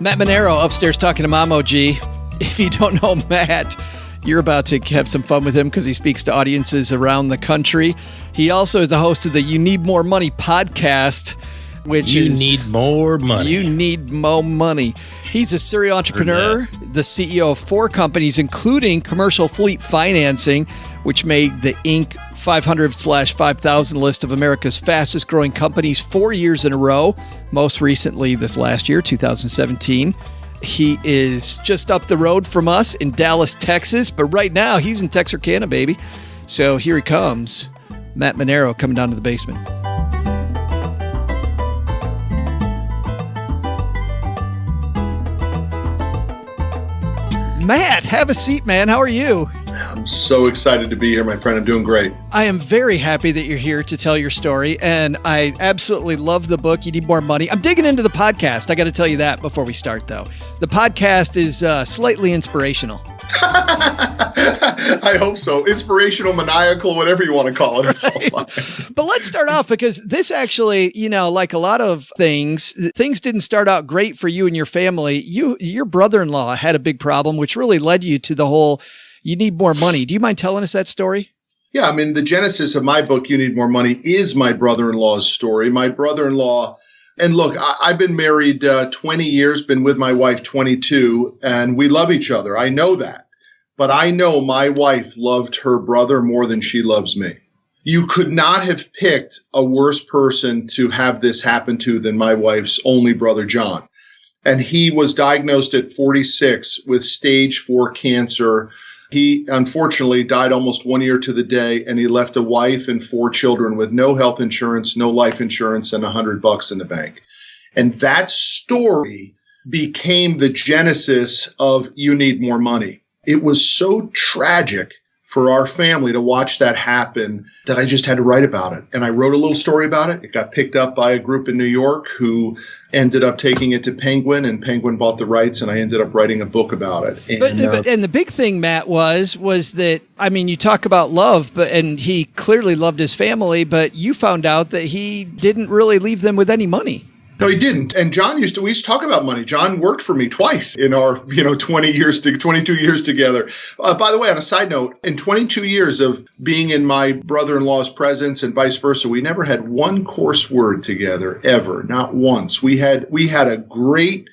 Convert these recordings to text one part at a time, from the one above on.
Matt Manero upstairs talking to Mom OG. If you don't know Matt, you're about to have some fun with him because he speaks to audiences around the country. He also is the host of the You Need More Money podcast, which You need more money. You need more money. He's a serial entrepreneur, the CEO of 4 companies, including Commercial Fleet Financing, which made the Inc. 500/5000 list of America's fastest growing companies 4 years in a row. Most recently this last year, 2017. He is just up the road from us in Dallas, Texas, but right now he's in Texarkana, baby. So here he comes, Matt Manero coming down to the basement. Matt, have a seat, man. How are you? I'm so excited to be here, my friend. I'm doing great. I am very happy that you're here to tell your story, and I absolutely love the book, You Need More Money. I'm digging into the podcast. I got to tell you that before we start, though. The podcast is slightly inspirational. I hope so. Inspirational, maniacal, whatever you want to call it. It's all fine. But let's start off because this actually, like a lot of things didn't start out great for you and your family. Your brother-in-law had a big problem, which really led you to the whole, you need more money. Do you mind telling us that story? Yeah, I mean, the genesis of my book, You Need More Money, is my brother-in-law's story. My brother-in-law, and look, I've been married 20 years, been with my wife 22, and we love each other. I know that. But I know my wife loved her brother more than she loves me. You could not have picked a worse person to have this happen to than my wife's only brother, John. And he was diagnosed at 46 with stage 4 cancer. He unfortunately died almost 1 year to the day, and he left a wife and 4 children with no health insurance, no life insurance, and $100 in the bank. And that story became the genesis of You Need More Money. It was so tragic for our family to watch that happen that I just had to write about it. And I wrote a little story about it. It got picked up by a group in New York who ended up taking it to Penguin, and Penguin bought the rights, and I ended up writing a book about it. And the big thing, Matt, was that, I mean, you talk about love, and he clearly loved his family, but you found out that he didn't really leave them with any money. No, he didn't. And John we used to talk about money. John worked for me twice in our, 22 years together. By the way, on a side note, in 22 years of being in my brother-in-law's presence and vice versa, we never had one coarse word together, ever, not once. We had a great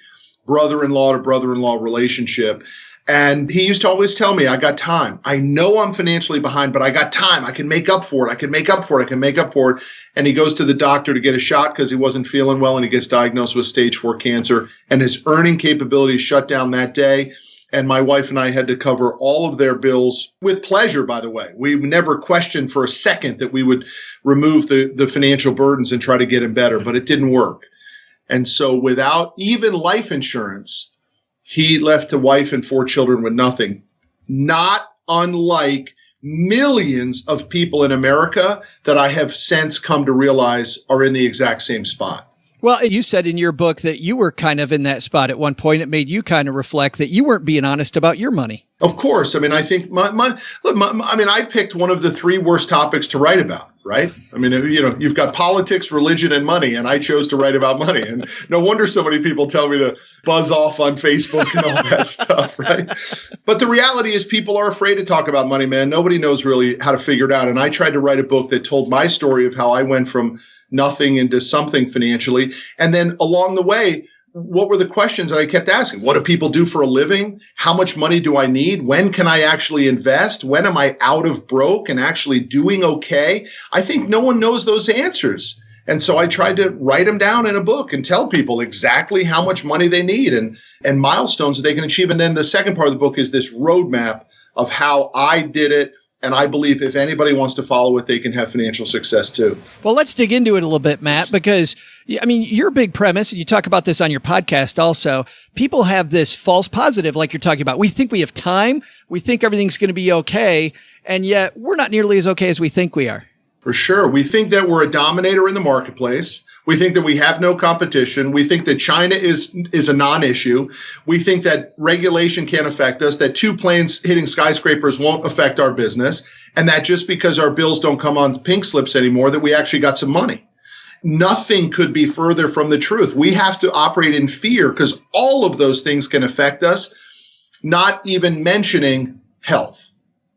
brother-in-law to brother-in-law relationship. And he used to always tell me, I got time. I know I'm financially behind, but I got time. I can make up for it. I can make up for it. And he goes to the doctor to get a shot because he wasn't feeling well, and he gets diagnosed with stage 4 cancer. And his earning capabilities shut down that day. And my wife and I had to cover all of their bills with pleasure, by the way. We never questioned for a second that we would remove the financial burdens and try to get him better, but it didn't work. And so without even life insurance, he left a wife and 4 children with nothing, not unlike millions of people in America that I have since come to realize are in the exact same spot. Well, you said in your book that you were kind of in that spot at one point. It made you kind of reflect that you weren't being honest about your money. Of course. I mean, I think I picked one of the 3 worst topics to write about, right? I mean, you've got politics, religion, and money, and I chose to write about money. And no wonder so many people tell me to buzz off on Facebook and all that stuff, right? But the reality is people are afraid to talk about money, man. Nobody knows really how to figure it out. And I tried to write a book that told my story of how I went from nothing into something financially. And then along the way, what were the questions that I kept asking? What do people do for a living? How much money do I need? When can I actually invest? When am I out of broke and actually doing okay? I think no one knows those answers. And so I tried to write them down in a book and tell people exactly how much money they need and milestones that they can achieve. And then the second part of the book is this roadmap of how I did it. And I believe if anybody wants to follow it, they can have financial success too. Well, let's dig into it a little bit, Matt, because I mean, your big premise, and you talk about this on your podcast also, people have this false positive like you're talking about. We think we have time. We think everything's going to be okay. And yet we're not nearly as okay as we think we are. For sure. We think that we're a dominator in the marketplace. We think that we have no competition. We think that China is a non-issue. We think that regulation can't affect us, that 2 planes hitting skyscrapers won't affect our business, and that just because our bills don't come on pink slips anymore, that we actually got some money. Nothing could be further from the truth. We have to operate in fear because all of those things can affect us, not even mentioning health,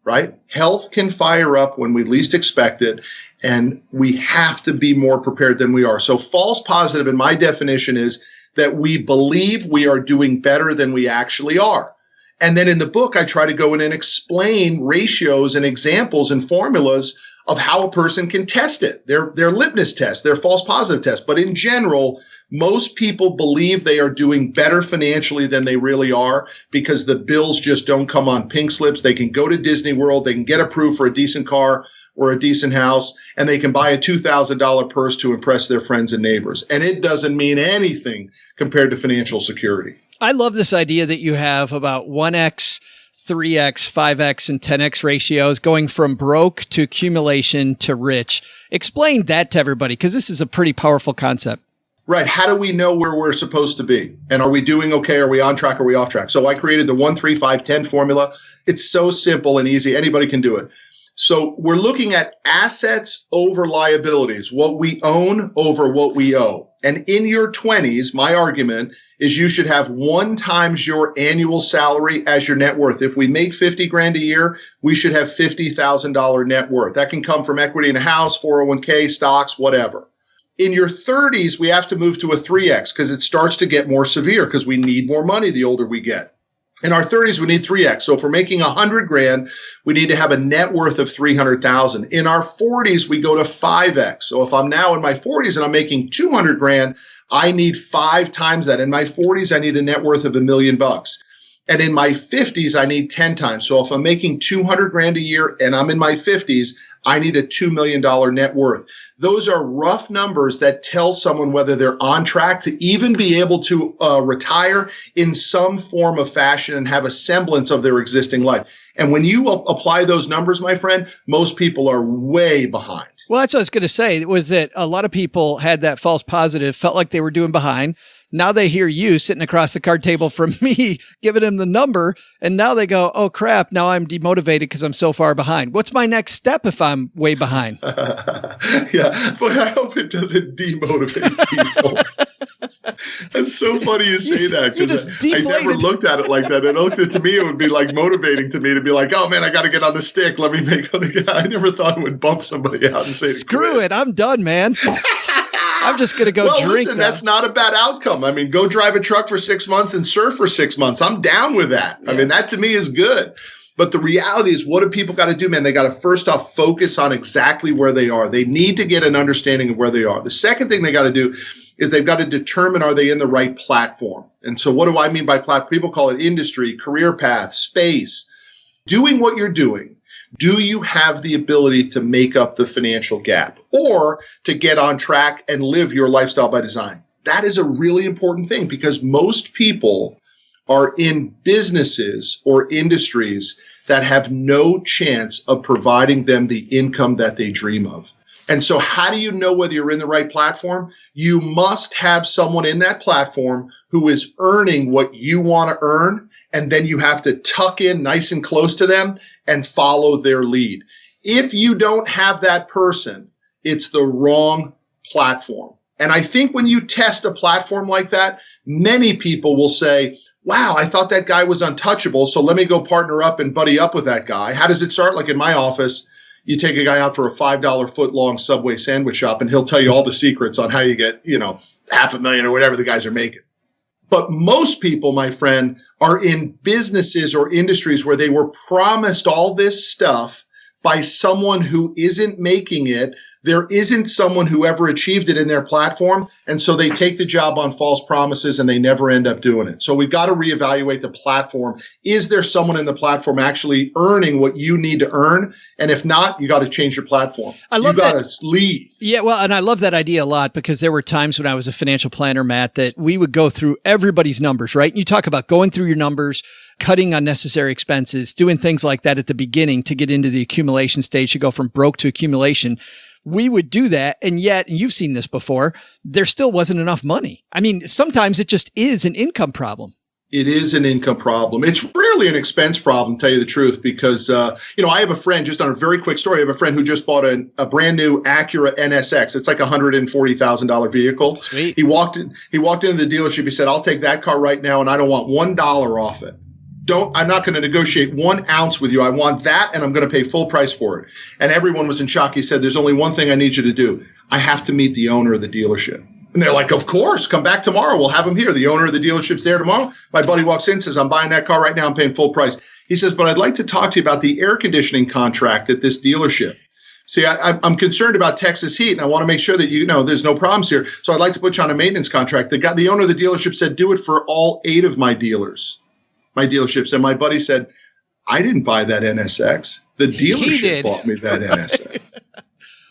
right? Health can fire up when we least expect it, and we have to be more prepared than we are. So false positive, in my definition, is that we believe we are doing better than we actually are. And then in the book, I try to go in and explain ratios and examples and formulas of how a person can test it, their litmus test, their false positive test. But in general, most people believe they are doing better financially than they really are because the bills just don't come on pink slips. They can go to Disney World, they can get approved for a decent car or a decent house, and they can buy a $2,000 purse to impress their friends and neighbors. And it doesn't mean anything compared to financial security. I love this idea that you have about 1x, 3x, 5x, and 10x ratios going from broke to accumulation to rich. Explain that to everybody, because this is a pretty powerful concept. Right. How do we know where we're supposed to be? And are we doing okay? Are we on track? Are we off track? So I created the 1, 3, 5, 10 formula. It's so simple and easy. Anybody can do it. So we're looking at assets over liabilities, what we own over what we owe. And in your 20s, my argument is you should have 1 times your annual salary as your net worth. If we make 50 grand a year, we should have $50,000 net worth. That can come from equity in a house, 401k, stocks, whatever. In your 30s, we have to move to a 3x because it starts to get more severe because we need more money the older we get. In our 30s, we need 3x. So if we're making 100 grand, we need to have a net worth of 300,000. In our 40s, we go to 5x. So if I'm now in my 40s and I'm making 200 grand, I need 5 times that. In my 40s, I need a net worth of $1 million. And in my 50s, I need 10 times. So if I'm making 200 grand a year and I'm in my 50s, I need a $2 million net worth. Those are rough numbers that tell someone whether they're on track to even be able to retire in some form of fashion and have a semblance of their existing life. And when you apply those numbers, my friend, most people are way behind. Well, that's what I was going to say, was that a lot of people had that false positive, felt like they were doing behind. Now they hear you sitting across the card table from me, giving them the number, and now they go, oh crap, now I'm demotivated because I'm so far behind. What's my next step if I'm way behind? Yeah, but I hope it doesn't demotivate people. That's so funny you say that, because I never looked at it like that. To me, it would be like motivating to me to be like, oh man, I got to get on the stick. Let me make it. I never thought it would bump somebody out and say, screw it, I'm done, man. I'm just going to go drink. Listen, that's not a bad outcome. I mean, go drive a truck for 6 months and surf for 6 months. I'm down with that. Yeah. I mean, that to me is good. But the reality is, what do people got to do, man? They got to first off focus on exactly where they are. They need to get an understanding of where they are. The second thing they got to do is they've got to determine, are they in the right platform? And so what do I mean by platform? People call it industry, career path, space. Doing what you're doing. Do you have the ability to make up the financial gap or to get on track and live your lifestyle by design? That is a really important thing, because most people are in businesses or industries that have no chance of providing them the income that they dream of. And so how do you know whether you're in the right platform? You must have someone in that platform who is earning what you want to earn, and then you have to tuck in nice and close to them and follow their lead. If you don't have that person, it's the wrong platform. And I think when you test a platform like that, many people will say, wow, I thought that guy was untouchable, so let me go partner up and buddy up with that guy. How does it start? Like in my office, you take a guy out for a $5 foot long Subway sandwich shop, and he'll tell you all the secrets on how you get, $500,000 or whatever the guys are making. But most people, my friend, are in businesses or industries where they were promised all this stuff by someone who isn't making it. There isn't someone who ever achieved it in their platform. And so they take the job on false promises and they never end up doing it. So we've got to reevaluate the platform. Is there someone in the platform actually earning what you need to earn? And if not, you got to change your platform. You got to leave. Yeah, well, and I love that idea a lot, because there were times when I was a financial planner, Matt, that we would go through everybody's numbers, right? And you talk about going through your numbers, cutting unnecessary expenses, doing things like that at the beginning to get into the accumulation stage, to go from broke to accumulation. We would do that. And yet, and you've seen this before, there still wasn't enough money. I mean, sometimes it just is an income problem. It is an income problem. It's rarely an expense problem, to tell you the truth, because, I have a friend, just on a very quick story, I have a friend who just bought a brand new Acura NSX. It's like a $140,000 vehicle. Sweet. He walked into the dealership. He said, I'll take that car right now, and I don't want $1 off it. I'm not going to negotiate 1 ounce with you. I want that, and I'm going to pay full price for it. And everyone was in shock. He said, there's only one thing I need you to do. I have to meet the owner of the dealership. And they're like, of course, come back tomorrow. We'll have him here. The owner of the dealership's there tomorrow. My buddy walks in, says, I'm buying that car right now. I'm paying full price. He says, but I'd like to talk to you about the air conditioning contract at this dealership. See, I'm concerned about Texas heat, and I want to make sure that there's no problems here. So I'd like to put you on a maintenance contract. The owner of the dealership said, do it for all 8 of my dealerships. And my buddy said, I didn't buy that NSX. The dealership bought me that NSX.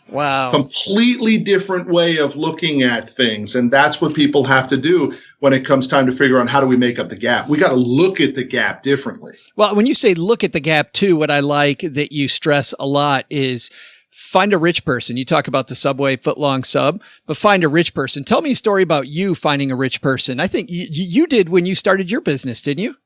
Wow. Completely different way of looking at things. And that's what people have to do when it comes time to figure out how do we make up the gap. We got to look at the gap differently. Well, when you say look at the gap too, what I like that you stress a lot is find a rich person. You talk about the Subway footlong sub, but find a rich person. Tell me a story about you finding a rich person. I think you did when you started your business, didn't you?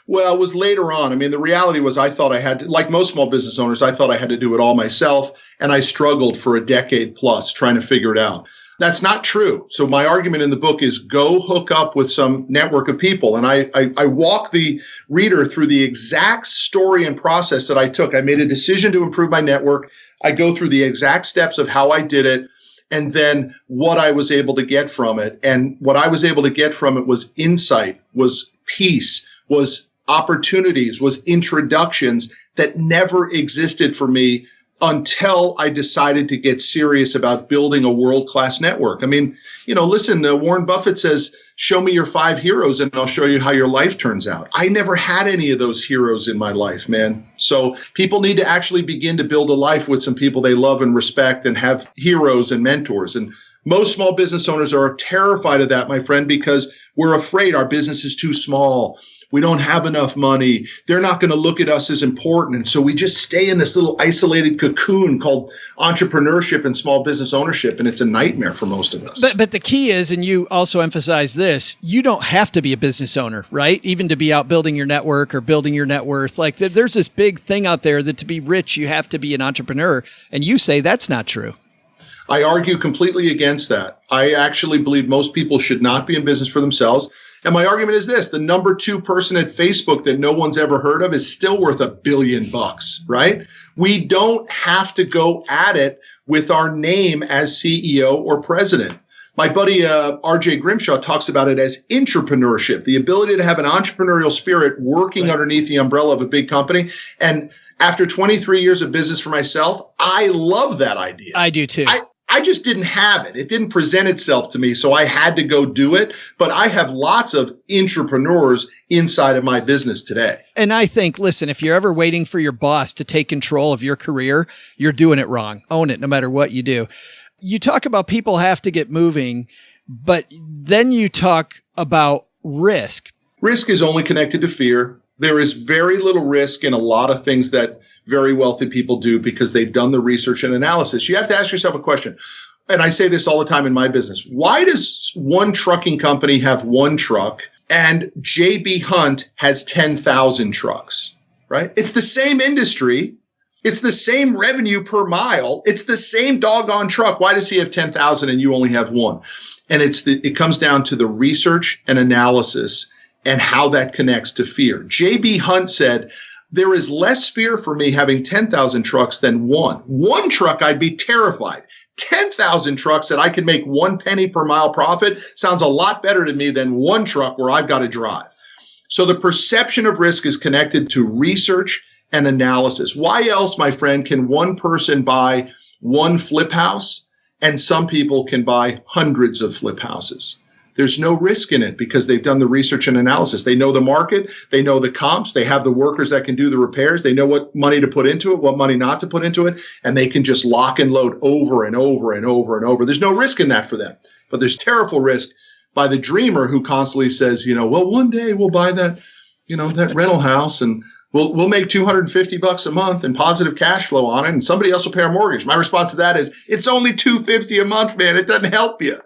Well, it was later on. I mean, the reality was I thought I had to, like most small business owners, I thought I had to do it all myself. And I struggled for a decade plus trying to figure it out. That's not true. So my argument in the book is go hook up with some network of people. And I walk the reader through the exact story and process that I took. I made a decision to improve my network. I go through the exact steps of how I did it and then what I was able to get from it. And what I was able to get from it was insight, was peace, was opportunities, was introductions that never existed for me until I decided to get serious about building a world-class network. I mean, listen, Warren Buffett says, show me your 5 heroes and I'll show you how your life turns out. I never had any of those heroes in my life, man. So people need to actually begin to build a life with some people they love and respect and have heroes and mentors. And most small business owners are terrified of that, my friend, because we're afraid our business is too small. We don't have enough money. They're not going to look at us as important. And so we just stay in this little isolated cocoon called entrepreneurship and small business ownership. And it's a nightmare for most of us. But the key is, and you also emphasize this, you don't have to be a business owner, right? Even to be out building your network or building your net worth. Like there's this big thing out there that to be rich, you have to be an entrepreneur. And you say that's not true. I argue completely against that. I actually believe most people should not be in business for themselves. And my argument is this: the number 2 person at Facebook that no one's ever heard of is still worth $1 billion, right? We don't have to go at it with our name as CEO or president. My buddy RJ Grimshaw talks about it as intrapreneurship, the ability to have an entrepreneurial spirit working underneath the umbrella of a big company. And after 23 years of business for myself, I love that idea. I do too. I just didn't have it. It didn't present itself to me, so I had to go do it. But I have lots of entrepreneurs inside of my business today. And I think, listen, if you're ever waiting for your boss to take control of your career, you're doing it wrong. Own it no matter what you do. You talk about people have to get moving, but then you talk about risk. Risk is only connected to fear. There is very little risk in a lot of things that very wealthy people do because they've done the research and analysis. You have to ask yourself a question. And I say this all the time in my business. Why does one trucking company have 1 truck and JB Hunt has 10,000 trucks, right? It's the same industry. It's the same revenue per mile. It's the same doggone truck. Why does he have 10,000 and you only have 1? And it comes down to the research and analysis and how that connects to fear. JB Hunt said, there is less fear for me having 10,000 trucks than 1. 1 truck, I'd be terrified. 10,000 trucks that I can make 1 penny per mile profit sounds a lot better to me than 1 truck where I've got to drive. So the perception of risk is connected to research and analysis. Why else, my friend, can one person buy 1 flip house and some people can buy hundreds of flip houses? There's no risk in it because they've done the research and analysis. They know the market. They know the comps. They have the workers that can do the repairs. They know what money to put into it, what money not to put into it, and they can just lock and load over and over and over and over. There's no risk in that for them. But there's terrible risk by the dreamer who constantly says, well, one day we'll buy that, that rental house and we'll make $250 a month and positive cash flow on it, and somebody else will pay our mortgage. My response to that is, it's only $250 a month, man. It doesn't help you.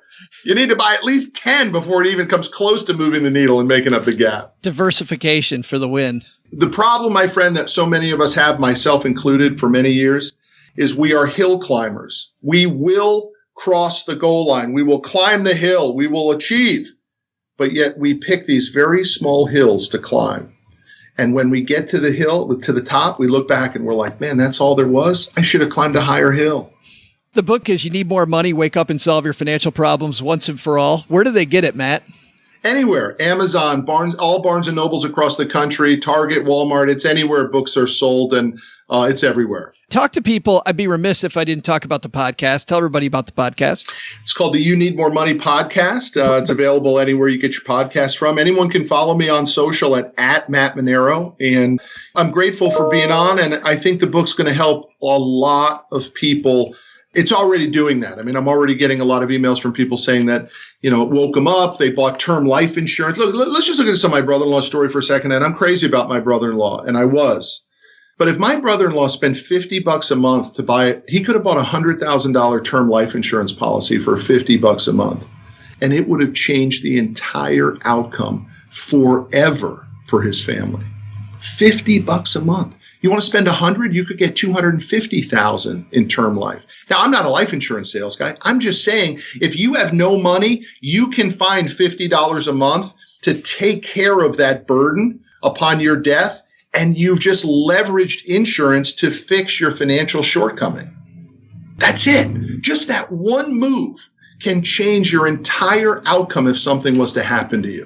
You need to buy at least 10 before it even comes close to moving the needle and making up the gap. Diversification for the win. The problem, my friend, that so many of us have, myself included for many years, is we are hill climbers. We will cross the goal line. We will climb the hill. We will achieve. But yet we pick these very small hills to climb. And when we get to the hill, to the top, we look back and we're like, man, that's all there was? I should have climbed a higher hill. The book is You Need More Money, Wake Up and Solve Your Financial Problems Once and For All. Where do they get it, Matt? Anywhere. Amazon, all Barnes & Nobles across the country, Target, Walmart. It's anywhere books are sold, and it's everywhere. Talk to people. I'd be remiss if I didn't talk about the podcast. Tell everybody about the podcast. It's called the You Need More Money podcast. It's available anywhere you get your podcast from. Anyone can follow me on social at Matt Manero. And I'm grateful for being on. And I think the book's going to help a lot of people. It's already doing that. I mean, I'm already getting a lot of emails from people saying that, it woke them up. They bought term life insurance. Look, let's just look at my brother-in-law's story for a second. And I'm crazy about my brother-in-law, and I was. But if my brother-in-law spent $50 a month to buy it, he could have bought a $100,000 term life insurance policy for $50 a month. And it would have changed the entire outcome forever for his family. $50 a month. You want to spend $100, you could get $250,000 in term life. Now, I'm not a life insurance sales guy. I'm just saying, if you have no money, you can find $50 a month to take care of that burden upon your death, and you've just leveraged insurance to fix your financial shortcoming. That's it. Just that one move can change your entire outcome if something was to happen to you.